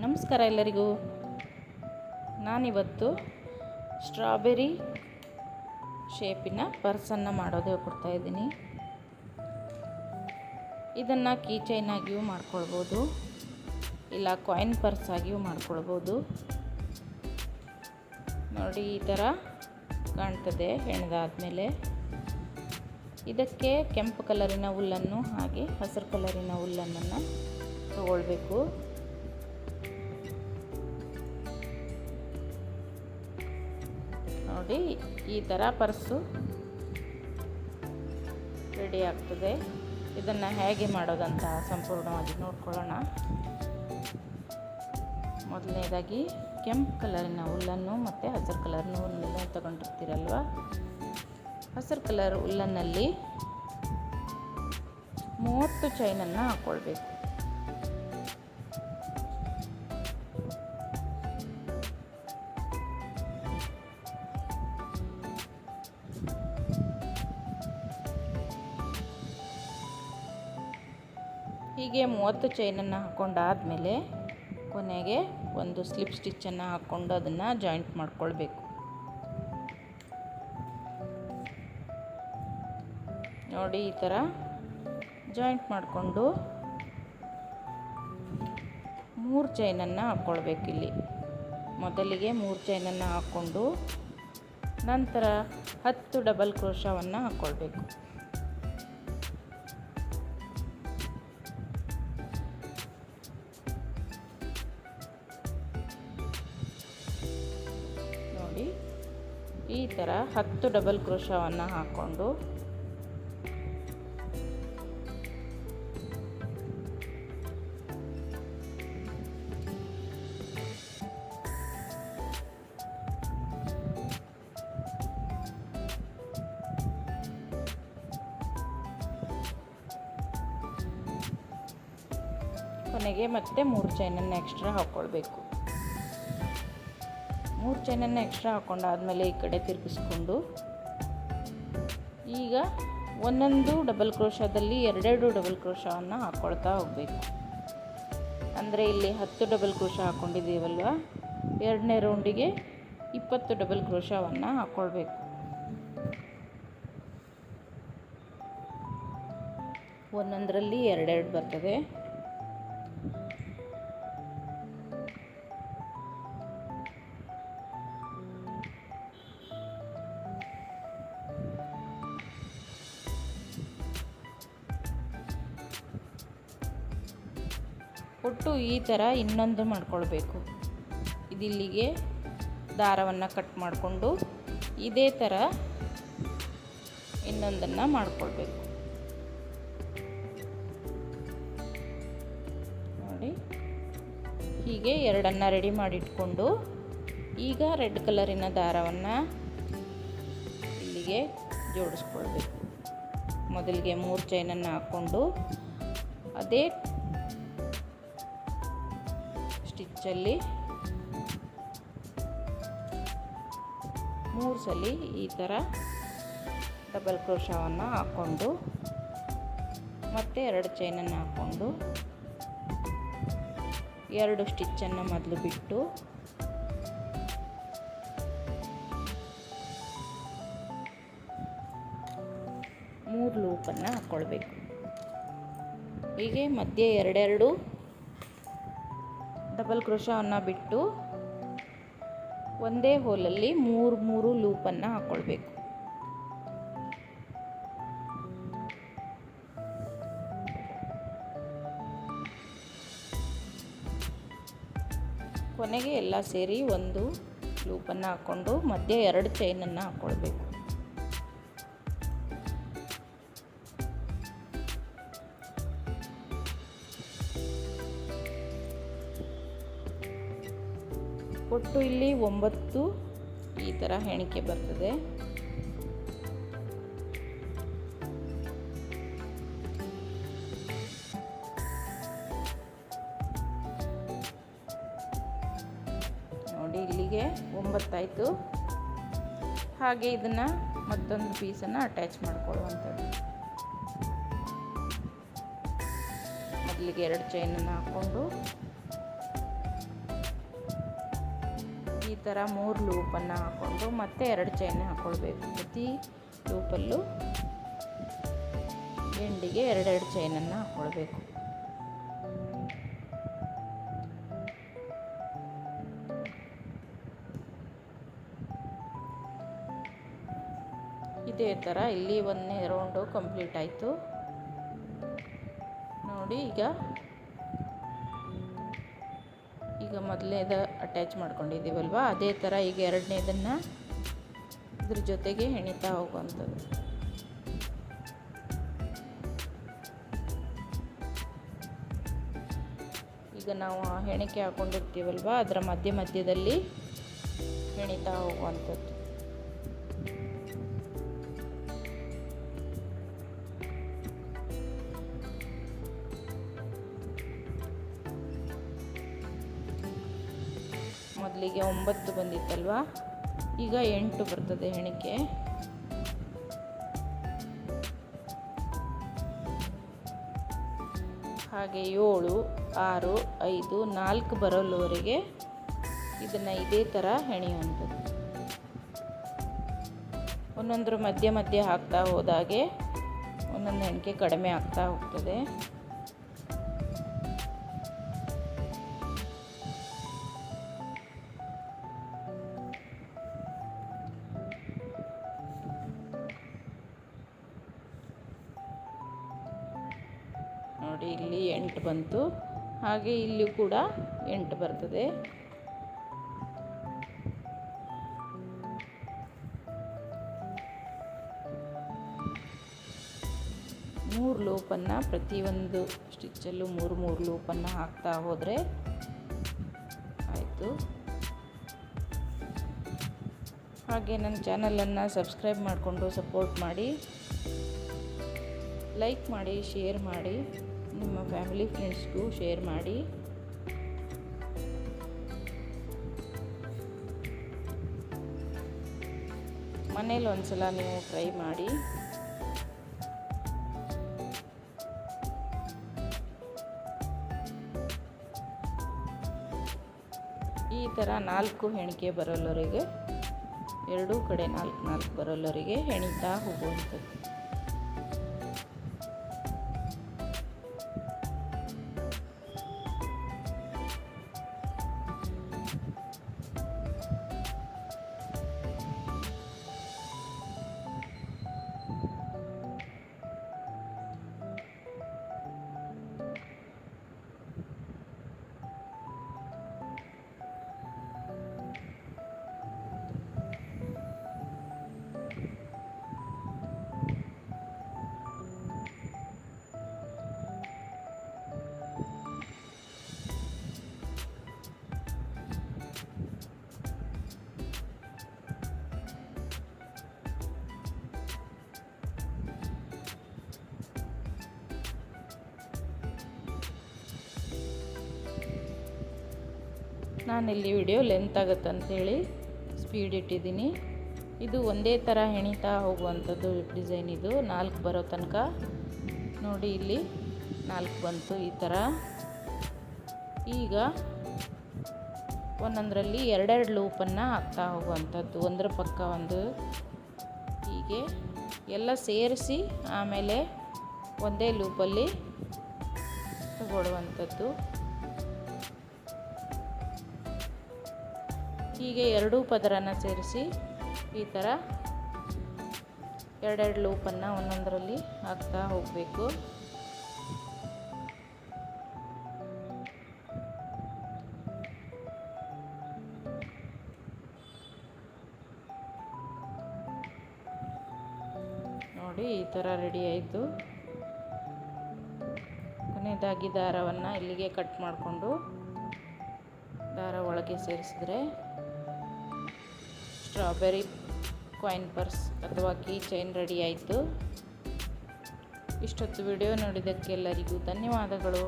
ನಮಸ್ಕಾರ ಎಲ್ಲರಿಗೂ. ನಾನಿವತ್ತು ಸ್ಟ್ರಾಬೆರಿ ಶೇಪಿನ ಪರ್ಸನ್ನು ಮಾಡೋದು ಹೇಳ್ಕೊಡ್ತಾಯಿದ್ದೀನಿ. ಇದನ್ನು ಕೀ ಚೈನ್ ಆಗಿಯೂ ಮಾಡ್ಕೊಳ್ಬೋದು, ಇಲ್ಲ ಕಾಯಿನ್ ಪರ್ಸ್ ಆಗಿಯೂ ಮಾಡ್ಕೊಳ್ಬೋದು. ನೋಡಿ, ಈ ಥರ ಕಾಣ್ತದೆ ಹೆಣ್ದಾದ್ಮೇಲೆ. ಇದಕ್ಕೆ ಕೆಂಪು ಕಲರಿನ ಹುಲ್ಲನ್ನು ಹಾಗೆ ಹಸಿರು ಕಲರಿನ ಹುಲ್ಲನ್ನು ತಗೊಳ್ಬೇಕು. ನೋಡಿ, ಈ ಥರ ಪರ್ಸು ರೆಡಿ ಆಗ್ತದೆ. ಇದನ್ನು ಹೇಗೆ ಮಾಡೋದಂತ ಸಂಪೂರ್ಣವಾಗಿ ನೋಡ್ಕೊಳ್ಳೋಣ. ಮೊದಲನೇದಾಗಿ ಕೆಂಪು ಕಲರಿನ ಹುಲ್ಲನ್ನು ಮತ್ತು ಹಸಿರು ಕಲರ್ನ ಹುಲ್ಲನ್ನು ತಗೊಂಡಿರ್ತೀರಲ್ವ, ಹಸಿರು ಕಲರ್ ಹುಲ್ಲನ್ನಲ್ಲಿ 30 ಚೈನನ್ನು ಹಾಕ್ಕೊಳ್ಬೇಕು. ಹೀಗೆ 30 ಚೈನನ್ನು ಹಾಕ್ಕೊಂಡಾದಮೇಲೆ ಕೊನೆಗೆ ಒಂದು ಸ್ಲಿಪ್ ಸ್ಟಿಚ್ಚನ್ನು ಹಾಕ್ಕೊಂಡು ಅದನ್ನು ಜಾಯಿಂಟ್ ಮಾಡ್ಕೊಳ್ಬೇಕು. ನೋಡಿ, ಈ ಥರ ಜಾಯಿಂಟ್ ಮಾಡಿಕೊಂಡು 3 ಚೈನನ್ನು ಹಾಕ್ಕೊಳ್ಬೇಕು. ಇಲ್ಲಿ ಮೊದಲಿಗೆ 3 ಚೈನನ್ನು ಹಾಕ್ಕೊಂಡು ನಂತರ 10 ಡಬಲ್ ಕ್ರೋಶವನ್ನು ಹಾಕ್ಕೊಳ್ಬೇಕು. ನೋಡಿ, ಈ ಥರ 10 ಡಬಲ್ ಕ್ರೋಶವನ್ನು ಹಾಕ್ಕೊಂಡು ಕೊನೆಗೆ ಮತ್ತೆ 3 ಚೈನನ್ನು ಎಕ್ಸ್ಟ್ರಾ ಹಾಕ್ಕೊಳ್ಬೇಕು. 3 ಚೈನನ್ನು ಎಕ್ಸ್ಟ್ರಾ ಹಾಕ್ಕೊಂಡಾದ್ಮೇಲೆ ಈ ಕಡೆ ತಿರುಗಿಸ್ಕೊಂಡು ಈಗ ಒಂದೊಂದು ಡಬಲ್ ಕ್ರೋಶದಲ್ಲಿ 2 ಡಬಲ್ ಕ್ರೋಶವನ್ನು ಹಾಕ್ಕೊಳ್ತಾ ಹೋಗಬೇಕು. ಅಂದರೆ ಇಲ್ಲಿ 10 ಡಬಲ್ ಕ್ರೋಶ ಹಾಕ್ಕೊಂಡಿದ್ದೀವಲ್ವ, 2ನೇ ರೌಂಡಿಗೆ 20 ಡಬಲ್ ಕ್ರೋಶವನ್ನು ಹಾಕ್ಕೊಳ್ಬೇಕು. ಒಂದೊಂದರಲ್ಲಿ 2 ಬರ್ತದೆ. ಒಟ್ಟು ಈ ಥರ ಇನ್ನೊಂದು ಮಾಡ್ಕೊಳ್ಬೇಕು. ಇದಿಲ್ಲಿಗೆ ದಾರವನ್ನು ಕಟ್ ಮಾಡಿಕೊಂಡು ಇದೇ ಥರ ಇನ್ನೊಂದನ್ನು ಮಾಡ್ಕೊಳ್ಬೇಕು. ನೋಡಿ, ಹೀಗೆ 2 ರೆಡಿ ಮಾಡಿಟ್ಕೊಂಡು ಈಗ ರೆಡ್ ಕಲರಿನ ದಾರವನ್ನು ಇಲ್ಲಿಗೆ ಜೋಡಿಸ್ಕೊಳ್ಬೇಕು. ಮೊದಲಿಗೆ 3 ಚೈನನ್ನು ಹಾಕ್ಕೊಂಡು ಅದೇ ಸ್ಟಿಚ್ಚಲ್ಲಿ 3 ಸಲ ಈ ಥರ ಡಬಲ್ ಕ್ರೋಶವನ್ನು ಹಾಕ್ಕೊಂಡು ಮತ್ತೆ 2 ಚೈನನ್ನು ಹಾಕ್ಕೊಂಡು 2 ಸ್ಟಿಚ್ಚನ್ನು ಮೊದಲು ಬಿಟ್ಟು ಮೂರು ಲೂಪನ್ನು ಹಾಕ್ಕೊಳ್ಬೇಕು. ಹೀಗೆ ಮಧ್ಯೆ 2 ಡಬಲ್ ಕ್ರೋಶವನ್ನು ಬಿಟ್ಟು ಒಂದೇ ಹೋಲಲ್ಲಿ 3 ಲೂಪನ್ನು ಹಾಕ್ಕೊಳ್ಬೇಕು. ಕೊನೆಗೆ ಎಲ್ಲ ಸೇರಿ ಒಂದು ಲೂಪನ್ನು ಹಾಕ್ಕೊಂಡು ಮಧ್ಯೆ 2 ಚೈನನ್ನು ಹಾಕ್ಕೊಳ್ಬೇಕು. ಒಟ್ಟು ಇಲ್ಲಿ 9 ಈ ಥರ ಹೆಣಿಕೆ ಬರ್ತದೆ. ನೋಡಿ, ಇಲ್ಲಿಗೆ 9 ಆಯಿತು. ಹಾಗೆ ಇದನ್ನು ಮತ್ತೊಂದು ಪೀಸನ್ನು ಅಟ್ಯಾಚ್ ಮಾಡ್ಕೊಳ್ಳುವಂಥದ್ದು. ಮೊದಲಿಗೆ 2 ಚೈನನ್ನು ಹಾಕ್ಕೊಂಡು ಥರ 3 ಲೂಪನ್ನು ಹಾಕ್ಕೊಂಡು ಮತ್ತೆ 2 ಚೈನ್ ಹಾಕ್ಕೊಳ್ಬೇಕು. ಪ್ರತಿ ಲೂಪಲ್ಲೂ ಎಂಡಿಗೆ 2 ಚೈನನ್ನು ಹಾಕ್ಕೊಳ್ಬೇಕು. ಇದೇ ಥರ ಇಲ್ಲಿ 1ನೇ ರೌಂಡು ಕಂಪ್ಲೀಟ್ ಆಯಿತು ನೋಡಿ. ಈಗ ಮೊದಲನೇದು ಅಟ್ಯಾಚ್ ಮಾಡ್ಕೊಂಡಿದ್ದೀವಲ್ವ, ಅದೇ ಥರ ಈಗ 2ನೇದನ್ನು ಇದ್ರ ಜೊತೆಗೆ ಹೆಣಿತಾ ಹೋಗುವಂಥದ್ದು. ಈಗ ನಾವು ಹೆಣಿಕೆ ಹಾಕ್ಕೊಂಡಿರ್ತೀವಲ್ವ, ಅದರ ಮಧ್ಯದಲ್ಲಿ ಹೆಣಿತಾ ಹೋಗುವಂಥದ್ದು. ಮೊದಲಿಗೆ 9 ಬಂದಿತ್ತಲ್ವ, ಈಗ 8 ಬರ್ತದೆ ಹೆಣಿಕೆ. ಹಾಗೆ 7, 6, 5, 4 ಬರೋಲ್ಲವರೆಗೆ ಇದನ್ನು ಇದೇ ಥರ ಹೆಣೆಯುವಂಥದ್ದು. ಒಂದೊಂದರ ಮಧ್ಯೆ ಹಾಕ್ತಾ ಹೋದಾಗೆ ಒಂದೊಂದು ಹೆಣಿಕೆ ಕಡಿಮೆ ಆಗ್ತಾ ಹೋಗ್ತದೆ. ನೋಡಿ ಇಲ್ಲಿ 8 ಬಂತು, ಹಾಗೆ ಇಲ್ಲಿ ಕೂಡ 8 ಬರ್ತದೆ. ಮೂರು ಲೂಪನ್ನು ಪ್ರತಿಯೊಂದು ಸ್ಟಿಚ್ಚಲ್ಲೂ 3 ಲೂಪನ್ನು ಹಾಕ್ತಾ ಹೋದರೆ ಆಯಿತು. ಹಾಗೆ ನನ್ನ ಚಾನಲನ್ನು ಸಬ್ಸ್ಕ್ರೈಬ್ ಮಾಡಿಕೊಂಡು ಸಪೋರ್ಟ್ ಮಾಡಿ, ಲೈಕ್ ಮಾಡಿ, ಶೇರ್ ಮಾಡಿ, ನಿಮ್ಮ ಫ್ಯಾಮಿಲಿ ಫ್ರೆಂಡ್ಸ್ಗೂ ಶೇರ್ ಮಾಡಿ. ಮನೇಲಿ ಒಂದ್ಸಲ ನೀವು ಟ್ರೈ ಮಾಡಿ. ಈ ಥರ 4 ಹೆಣಿಕೆ ಬರೋಲ್ಲವರೆಗೆ, ಎರಡೂ ಕಡೆ 4 ಬರೋಲ್ಲವರೆಗೆ ಹೆಣಿತಾ ಹೋಗುವಂಥದ್ದು. ನಾನಿಲ್ಲಿ ವಿಡಿಯೋ ಲೆಂತ್ ಆಗುತ್ತೆ ಅಂಥೇಳಿ ಸ್ಪೀಡ್ ಇಟ್ಟಿದ್ದೀನಿ. ಇದು ಒಂದೇ ಥರ ಹೆಣಿತಾ ಹೋಗುವಂಥದ್ದು ಡಿಸೈನ್. ಇದು 4 ಬರೋ ತನಕ ನೋಡಿ, ಇಲ್ಲಿ 4 ಬಂತು ಈ ಥರ. ಈಗ ಒಂದೊಂದರಲ್ಲಿ 2 ಲೂಪನ್ನು ಹಾಕ್ತಾ ಹೋಗುವಂಥದ್ದು, ಒಂದರ ಪಕ್ಕ ಒಂದು, ಹೀಗೆ ಎಲ್ಲ ಸೇರಿಸಿ ಆಮೇಲೆ ಒಂದೇ ಲೂಪಲ್ಲಿ ತಗೊಳ್ಳುವಂಥದ್ದು. ಹೀಗೆ 2 ಪದರನ ಸೇರಿಸಿ ಈ ಥರ 2 ಲೂಪನ್ನು ಒಂದೊಂದರಲ್ಲಿ ಹಾಕ್ತಾ ಹೋಗಬೇಕು. ನೋಡಿ ಈ ಥರ ರೆಡಿ ಆಯಿತು. ಕೊನೆಯದಾಗಿ ದಾರವನ್ನು ಇಲ್ಲಿಗೆ ಕಟ್ ಮಾಡಿಕೊಂಡು ದಾರ ಒಳಗೆ ಸೇರಿಸಿದ್ರೆ ಸ್ಟ್ರಾಬೆರಿ ಕಾಯಿನ್ ಪರ್ಸ್ ಅಥವಾ ಕೀ ಚೈನ್ ರೆಡಿ ಆಯಿತು. ಇಷ್ಟೊತ್ತು ವಿಡಿಯೋ ನೋಡಿದ್ದಕ್ಕೆಲ್ಲರಿಗೂ ಧನ್ಯವಾದಗಳು.